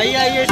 आइए आइए।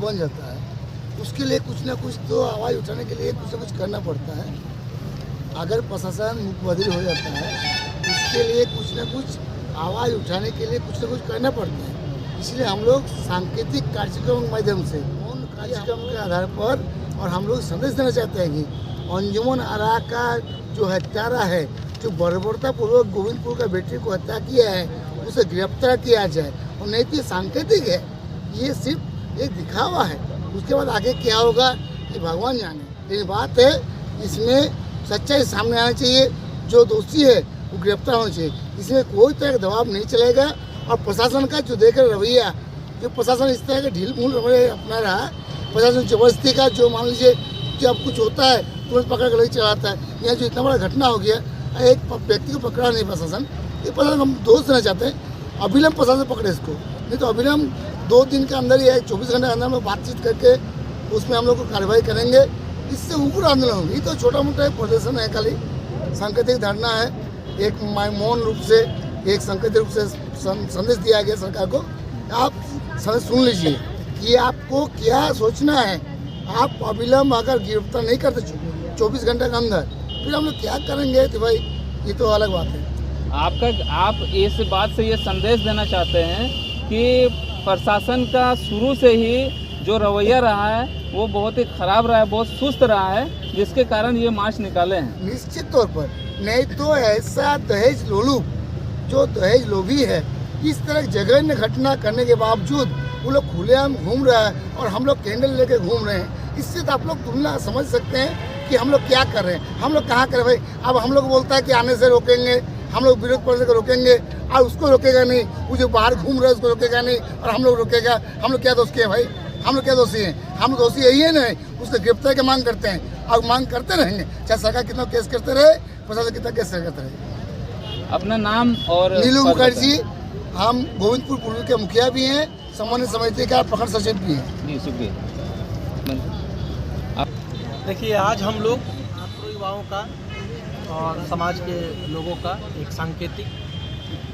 बन जाता है, उसके लिए कुछ ना कुछ तो आवाज़ उठाने के लिए कुछ ना कुछ करना पड़ता है। अगर प्रशासन मुखबधिर हो जाता है, उसके लिए कुछ ना कुछ आवाज़ उठाने के लिए कुछ ना कुछ करना पड़ता है। इसलिए हम लोग सांकेतिक कार्यक्रम के माध्यम से उन कार्यक्रम के आधार पर और हम लोग संदेश देना चाहते हैं कि अंजुमन आरा का जो हत्यारा है, जो बर्बरतापूर्वक गोविंदपुर का बेटे को हत्या किया है, उसे गिरफ्तार किया जाए। और नहीं तो सांकेतिक है, ये सिर्फ एक दिखावा है। उसके बाद आगे क्या होगा ये भगवान जाने। लेकिन बात है, इसमें सच्चाई सामने आना चाहिए। जो दोषी है वो गिरफ्तार होना चाहिए। इसमें कोई तरह का दबाव नहीं चलेगा। और प्रशासन का जो देख रवैया, जो प्रशासन इस तरह के ढील मूल रवैया अपना रहा है, प्रशासन जबरदस्ती का, जो मान लीजिए जब कुछ होता है तुरंत पकड़ कर नहीं चलाता है। यहाँ जो इतना बड़ा घटना हो गया, एक व्यक्ति को पकड़ा नहीं प्रशासन, ये प्रशासन हम दोष देना चाहते हैं। अविलंब प्रशासन पकड़े इसको, नहीं तो अविलंब 2 दिन के अंदर या 24 घंटे के अंदर में बातचीत करके उसमें हम लोग को कार्रवाई करेंगे। इससे ऊपर आंदोलन होगी। ये तो छोटा मोटा एक प्रदर्शन है, खाली सांकेतिक धरना है। एक मौन रूप से, एक सांकेतिक रूप से संदेश दिया गया सरकार को। आप सुन लीजिए कि आपको क्या सोचना है। आप अविलंब अगर गिरफ्तार नहीं करते 24 घंटे के अंदर, फिर हम लोग क्या करेंगे? तो भाई ये तो अलग बात है। आप इस बात से ये संदेश देना चाहते हैं कि प्रशासन का शुरू से ही जो रवैया रहा है वो बहुत ही खराब रहा है, बहुत सुस्त रहा है, जिसके कारण ये मार्च निकाले हैं। निश्चित तौर पर। नहीं तो ऐसा दहेज लोलुप, जो दहेज लोभी है, इस तरह जघन्य घटना करने के बावजूद वो लोग खुलेआम घूम रहा है और हम लोग कैंडल लेके घूम रहे हैं। इससे तो आप लोग तुलना समझ सकते हैं कि हम लोग क्या कर रहे हैं। हम लोग कहाँ कर रहे हैं भाई? अब हम लोग बोलता है कि आने से रोकेंगे, हम लोग विरोध करने को रोकेंगे, और उसको रोकेगा नहीं। वो जो बाहर घूम रहा है उसको रोकेगा नहीं, और हम लोग रोकेगा। हम लोग क्या दोष किए भाई? हम लोग क्या दोषी हैं? हम दोषी यही है नहीं, उसको गिरफ्तार की मांग करते हैं और मांग करते रहेंगे, चाहे सरकार कितना केस करते रहे, प्रशासन कितना केस करते रहे। अपना नाम और? नीलू मुखर्जी। हम गोविंदपुर पूर्व के मुखिया भी हैं, समन्वय समिति का प्रखंड सचिव भी हैं। जी शुक्रिया। देखिए, आज हम लोग युवाओं का और समाज के लोगों का एक सांकेतिक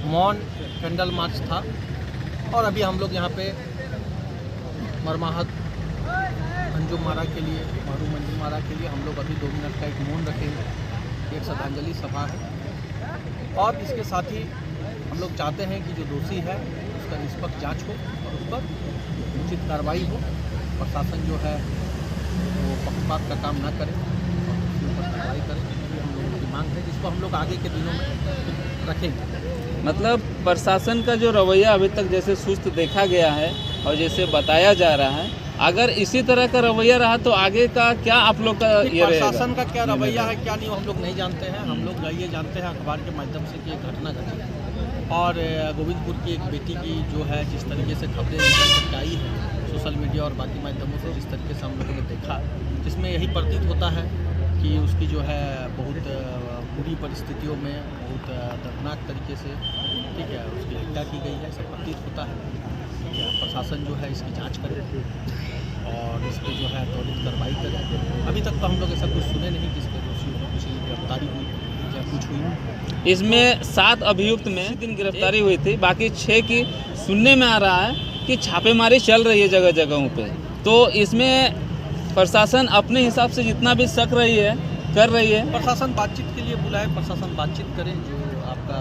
मौन कैंडल मार्च था। और अभी हम लोग यहाँ पे मरमाहत अंजुम मारा के लिए, मरहूम अंजुम मारा के लिए हम लोग अभी 2 मिनट का एक मौन रखेंगे। एक श्रद्धांजलि सभा है और इसके साथ ही हम लोग चाहते हैं कि जो दोषी है उसका निष्पक्ष जांच हो और उस पर उचित कार्रवाई हो। प्रशासन जो है वो पक्षपात का काम ना करे और उसके ऊपर कार्रवाई करे। ये हम लोगों की मांग है, जिसको हम लोग आगे के दिनों में रखेंगे। मतलब प्रशासन का जो रवैया अभी तक जैसे सुस्त देखा गया है और जैसे बताया जा रहा है, अगर इसी तरह का रवैया रहा तो आगे का क्या आप लोग का ये रहेगा? प्रशासन का क्या रवैया है, क्या नहीं, हम लोग नहीं जानते हैं। हम लोग ये जानते हैं अखबार के माध्यम से कि एक घटना घटी और गोविंदपुर की एक बेटी की जो है जिस तरीके से खबरें निकल करके आई है सोशल मीडिया और बाकी माध्यमों से, जिस तरीके से हम लोगों ने देखा, जिसमें यही प्रतीत होता है कि उसकी जो है बहुत बुरी परिस्थितियों में, बहुत दर्दनाक तरीके से, ठीक है, उसकी हत्या की गई है, ऐसा प्रतीत होता है। प्रशासन जो है इसकी जांच करे और इस पर जो है त्वरित कार्रवाई करे। अभी तक तो हम लोग ऐसा कुछ सुने नहीं कि इस पर किसी गिरफ्तारी हुई या कुछ हुई। इसमें 7 अभियुक्त में 3 गिरफ्तारी हुई थी, बाकी 6 की सुनने में आ रहा है कि छापेमारी चल रही है जगह जगहों पे। तो इसमें प्रशासन अपने हिसाब से जितना भी कर रही है। प्रशासन बातचीत के लिए बुलाए, प्रशासन बातचीत करे। जो आपका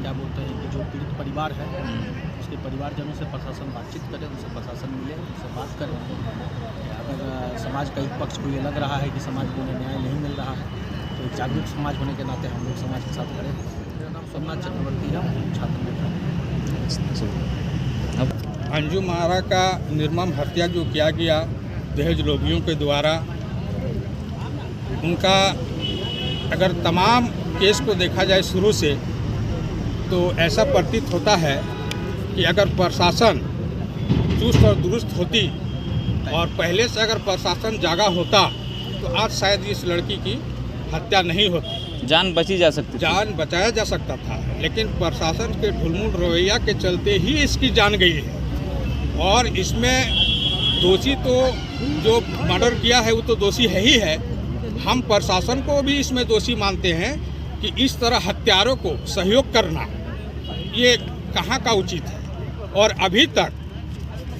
क्या बोलते हैं कि जो पीड़ित परिवार है उसके परिवारजनों से प्रशासन बातचीत करे, उनसे प्रशासन मिले, उनसे बात करें। अगर समाज का एक पक्ष को ये लग रहा है कि समाज को न्याय नहीं मिल रहा है, तो एक जागरूक समाज होने के नाते हम लोग समाज के साथ खड़े हैं। मेरा नाम सोमनाथ चक्रवर्ती है, छात्र नेता। अंजुम आरा का निर्मम हत्या जो किया गया दहेज लोभियों के द्वारा, उनका अगर तमाम केस को देखा जाए शुरू से, तो ऐसा प्रतीत होता है कि अगर प्रशासन चुस्त और दुरुस्त होती और पहले से अगर प्रशासन जागा होता तो आज शायद इस लड़की की हत्या नहीं होती, जान बची जा सकती, जान बचाया जा सकता था। लेकिन प्रशासन के ढुलमुल रवैया के चलते ही इसकी जान गई है। और इसमें दोषी तो जो मर्डर किया है वो तो दोषी है ही है। हम प्रशासन को भी इसमें दोषी मानते हैं कि इस तरह हत्यारों को सहयोग करना ये कहाँ का उचित है। और अभी तक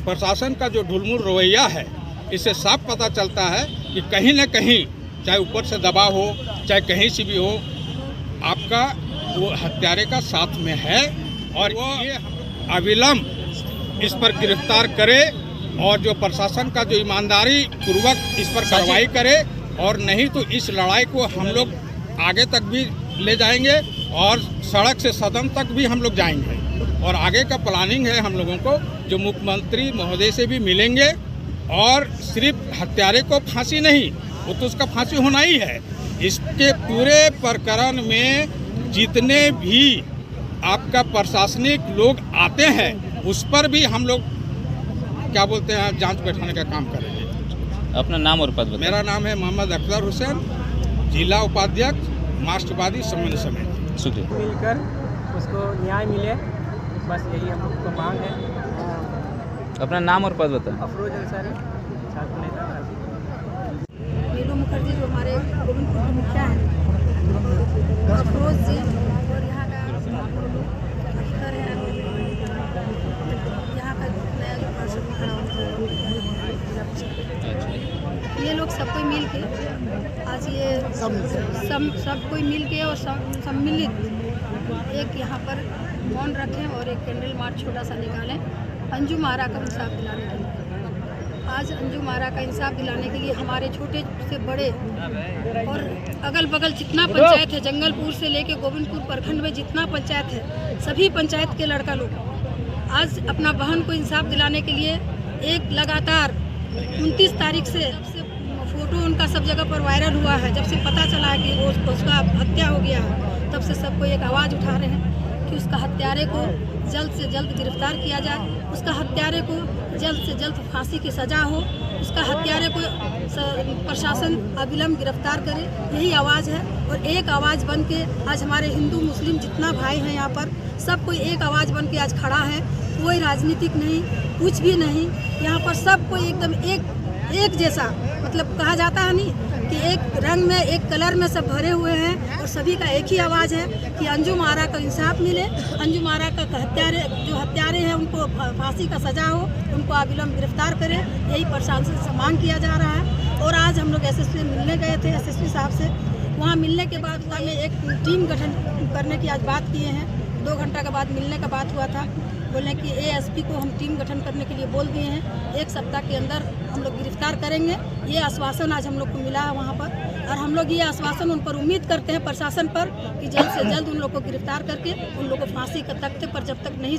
प्रशासन का जो ढुलमुल रवैया है, इससे साफ पता चलता है कि कहीं न कहीं, चाहे ऊपर से दबाव हो चाहे कहीं से भी हो, आपका वो हत्यारे का साथ में है। और ये अविलंब इस पर गिरफ्तार करे और जो प्रशासन का जो ईमानदारी पूर्वक इस पर कार्रवाई करे, और नहीं तो इस लड़ाई को हम लोग आगे तक भी ले जाएंगे और सड़क से सदन तक भी हम लोग जाएंगे। और आगे का प्लानिंग है हम लोगों को, जो मुख्यमंत्री महोदय से भी मिलेंगे, और सिर्फ हत्यारे को फांसी नहीं, वो तो उसका फांसी होना ही है। इसके पूरे प्रकरण में जितने भी आपका प्रशासनिक लोग आते हैं उस पर भी हम लोग क्या बोलते हैं जांच बैठाने का काम करेंगे। अपना नाम और पद बताइए। मेरा नाम है मोहम्मद अख्तर हुसैन, जिला उपाध्यक्ष मार्क्सवादी समन्वय समिति। शुक्रिया। मिलकर उसको न्याय मिले, बस यही हम लोग को मांग है। अपना नाम और पद बताएं। अफरोज अंसारी, छात्र नेता राजनीति। नीलू मुखर्जी जो हमारे गोविंदपुर के मुखिया हैं, अफरोज जी, और यहाँ का अख्तर है, यहाँ का नया जो पार्षद खड़ा होता है, ये लोग सब कोई मिल के आज ये सब कोई मिल के और सम्मिलित एक यहाँ पर मौन रखें और एक कैंडल मार्च छोटा सा निकालें अंजुम आरा का इंसाफ दिलाने के लिए। आज अंजुम आरा का इंसाफ दिलाने के लिए हमारे छोटे से बड़े और अगल बगल जितना पंचायत है, जंगलपुर से लेके गोविंदपुर प्रखंड में जितना पंचायत है, सभी पंचायत के लड़का लोग आज अपना बहन को इंसाफ दिलाने के लिए एक लगातार 29 तारीख से फोटो उनका सब जगह पर वायरल हुआ है। जब से पता चला है कि उसका हत्या हो गया है, तब से सबको एक आवाज़ उठा रहे हैं कि उसका हत्यारे को जल्द से जल्द गिरफ्तार किया जाए, उसका हत्यारे को जल्द से जल्द फांसी की सज़ा हो, उसका हत्यारे को प्रशासन अविलंब गिरफ्तार करे। यही आवाज़ है। और एक आवाज़ बन के आज हमारे हिंदू मुस्लिम जितना भाई हैं यहाँ पर, सब कोई एक आवाज़ बन के आज खड़ा है। कोई राजनीतिक नहीं, कुछ भी नहीं, यहाँ पर सब कोई एकदम एक जैसा, मतलब कहा जाता है नहीं कि एक रंग में एक कलर में सब भरे हुए हैं। और सभी का एक ही आवाज़ है कि अंजुम आरा का इंसाफ मिले, अंजुम आरा का जो हत्यारे हैं उनको फांसी का सज़ा हो, उनको अविलंब गिरफ्तार करें। यही प्रशासन से मांग किया जा रहा है। और आज हम लोग एसएसपी मिलने गए थे, एसएसपी साहब से। वहाँ मिलने के बाद हमें एक टीम गठन करने की आज बात किए हैं। 2 घंटा के बाद मिलने का बात हुआ था। बोले कि एएसपी को हम टीम गठन करने के लिए बोल दिए हैं, 1 सप्ताह के अंदर हम लोग गिरफ्तार करेंगे। ये आश्वासन आज हम लोग को मिला है वहाँ पर। और हम लोग ये आश्वासन उन पर उम्मीद करते हैं प्रशासन पर कि जल्द से जल्द उन लोग को गिरफ्तार करके उन लोग को फांसी के तख्ते पर जब तक नहीं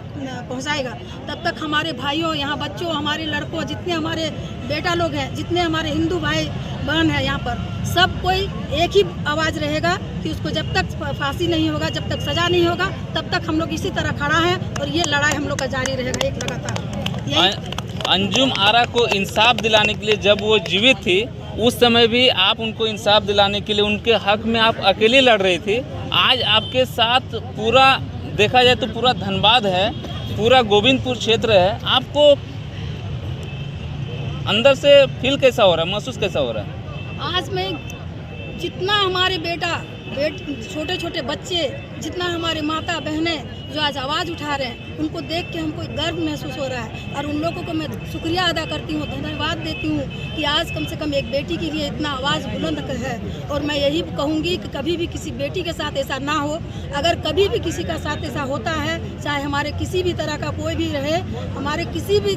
पहुँचाएगा, तब तक हमारे भाइयों, यहाँ बच्चों, हमारे लड़कों, जितने हमारे बेटा लोग हैं, जितने हमारे हिंदू भाई बहन हैं यहाँ पर, सब कोई एक ही आवाज़ रहेगा कि उसको जब तक फांसी नहीं होगा, जब तक सज़ा नहीं होगा, तब तक हम लोग इसी तरह खड़ा है। और ये लड़ाई हम लोग का जारी रहेगा एक लगातार। अंजुम आरा को इंसाफ दिलाने के लिए जब वो जीवित थी, उस समय भी आप उनको इंसाफ दिलाने के लिए उनके हक में आप अकेले लड़ रही थी। आज आपके साथ पूरा देखा जाए तो पूरा धनबाद है, पूरा गोविंदपुर क्षेत्र है। आपको अंदर से फील कैसा हो रहा है, महसूस कैसा हो रहा है? आज मैं जितना हमारे छोटे छोटे बच्चे, जितना हमारे माता बहनें जो आज आवाज़ उठा रहे हैं, उनको देख के हमको गर्व महसूस हो रहा है। और उन लोगों को मैं शुक्रिया अदा करती हूँ, धन्यवाद देती हूँ कि आज कम से कम एक बेटी के लिए इतना आवाज़ बुलंद है। और मैं यही कहूँगी कि कभी भी किसी बेटी के साथ ऐसा ना हो। अगर कभी भी किसी का साथ ऐसा होता है, चाहे हमारे किसी भी तरह का कोई भी रहे, हमारे किसी भी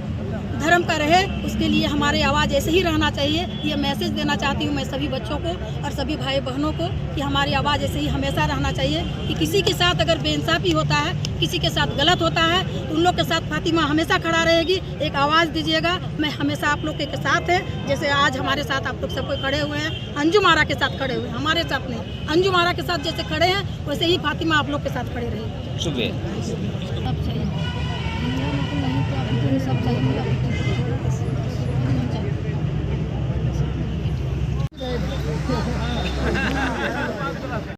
धर्म का रहे, उसके लिए हमारी आवाज़ ऐसे ही रहना चाहिए। ये मैसेज देना चाहती हूँ मैं सभी बच्चों को और सभी भाई बहनों को कि हमारी आवाज़ ऐसे ही हमेशा रहना चाहिए कि किसी के साथ अगर बेइंसाफ़ी होता है, किसी के साथ गलत होता है, उन लोग के साथ फातिमा हमेशा खड़ा रहेगी। एक आवाज़ दीजिएगा, मैं हमेशा आप लोग के साथ है। जैसे आज हमारे साथ आप लोग सब कोई खड़े हुए हैं, अंजुम आरा के साथ खड़े हुए हैं, हमारे साथ नहीं, अंजुम आरा के साथ जैसे खड़े हैं वैसे ही फातिमा आप लोग के साथ खड़े रहेगी। शुक्रिया। सब चाहिए, सब चाहिए।